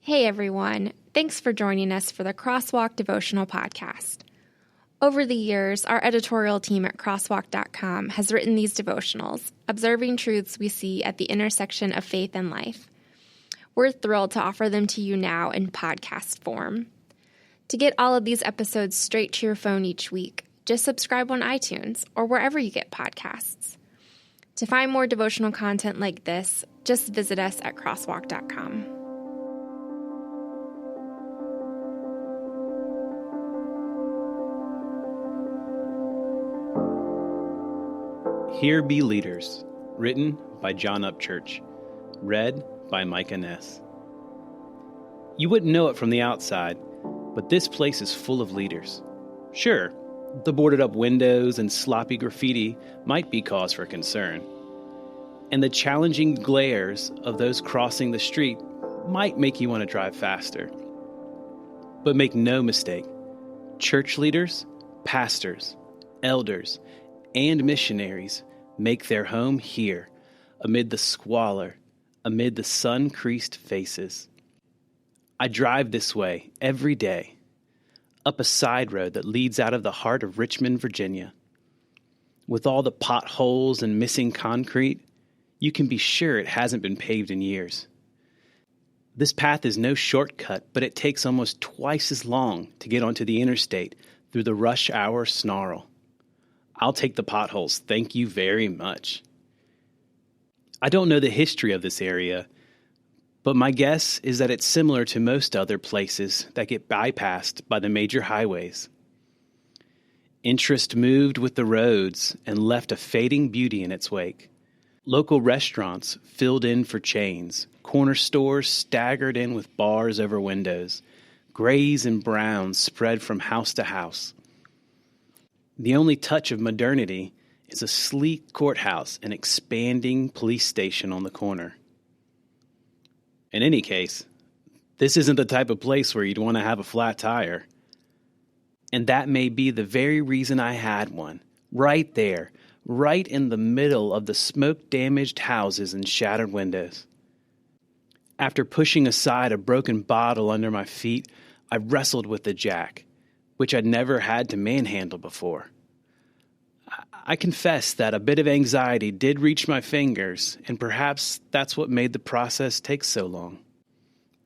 Hey everyone, thanks for joining us for the Crosswalk Devotional Podcast. Over the years, our editorial team at crosswalk.com has written these devotionals, observing truths we see at the intersection of faith and life. We're thrilled to offer them to you now in podcast form. To get all of these episodes straight to your phone each week, just subscribe on iTunes or wherever you get podcasts. To find more devotional content like this, just visit us at crosswalk.com. Here Be Leaders, written by John Upchurch, read by Micah Ness. You wouldn't know it from the outside, but this place is full of leaders. Sure, the boarded up windows and sloppy graffiti might be cause for concern, and the challenging glares of those crossing the street might make you want to drive faster. But make no mistake, church leaders, pastors, elders, and missionaries make their home here, amid the squalor, amid the sun-creased faces. I drive this way every day, up a side road that leads out of the heart of Richmond, Virginia. With all the potholes and missing concrete, you can be sure it hasn't been paved in years. This path is no shortcut, but it takes almost twice as long to get onto the interstate through the rush hour snarl. I'll take the potholes, thank you very much. I don't know the history of this area, but my guess is that it's similar to most other places that get bypassed by the major highways. Interest moved with the roads and left a fading beauty in its wake. Local restaurants filled in for chains, corner stores staggered in with bars over windows, grays and browns spread from house to house. The only touch of modernity is a sleek courthouse and expanding police station on the corner. In any case, this isn't the type of place where you'd want to have a flat tire. And that may be the very reason I had one, right there, right in the middle of the smoke-damaged houses and shattered windows. After pushing aside a broken bottle under my feet, I wrestled with the jack, which I'd never had to manhandle before. I confess that a bit of anxiety did reach my fingers, and perhaps that's what made the process take so long.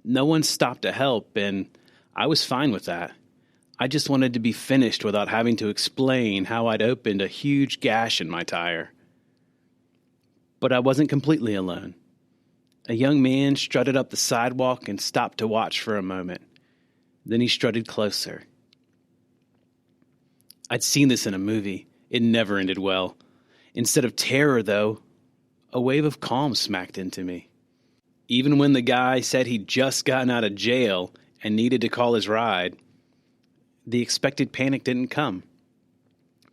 No one stopped to help, and I was fine with that. I just wanted to be finished without having to explain how I'd opened a huge gash in my tire. But I wasn't completely alone. A young man strutted up the sidewalk and stopped to watch for a moment. Then he strutted closer. I'd seen this in a movie. It never ended well. Instead of terror, though, a wave of calm smacked into me. Even when the guy said he'd just gotten out of jail and needed to call his ride, the expected panic didn't come.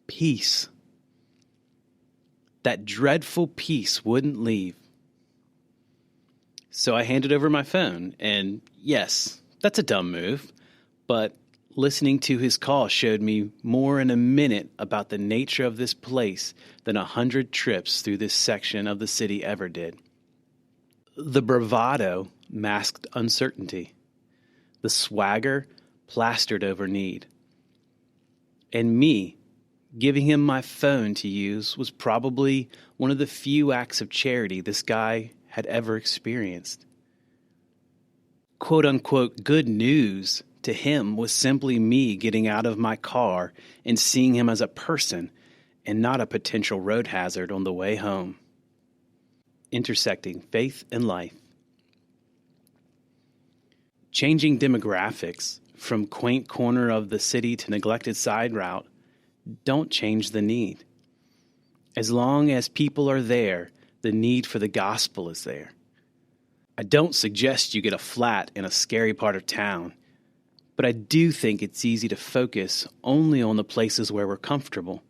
Peace. That dreadful peace wouldn't leave. So I handed over my phone, and yes, that's a dumb move, but listening to his call showed me more in a minute about the nature of this place than 100 trips through this section of the city ever did. The bravado masked uncertainty. The swagger plastered over need. And me, giving him my phone to use, was probably one of the few acts of charity this guy had ever experienced. Quote-unquote good news to him was simply me getting out of my car and seeing him as a person and not a potential road hazard on the way home. Intersecting faith and life. Changing demographics from quaint corner of the city to neglected side route don't change the need. As long as people are there, the need for the gospel is there. I don't suggest you get a flat in a scary part of town, but I do think it's easy to focus only on the places where we're comfortable.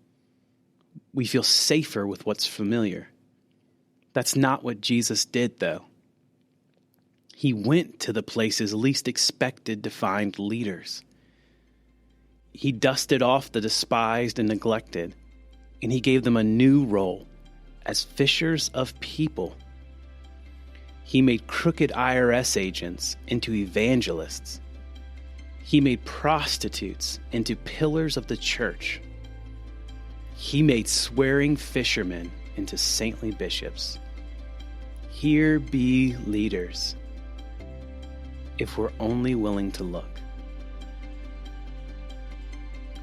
We feel safer with what's familiar. That's not what Jesus did, though. He went to the places least expected to find leaders. He dusted off the despised and neglected, and he gave them a new role as fishers of people. He made crooked IRS agents into evangelists. He made prostitutes into pillars of the church. He made swearing fishermen into saintly bishops. Here be leaders, if we're only willing to look.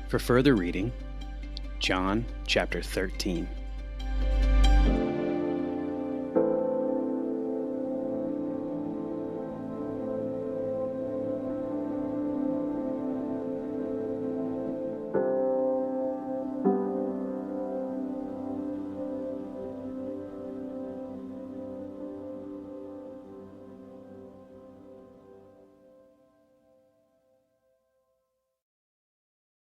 For further reading, John chapter 13.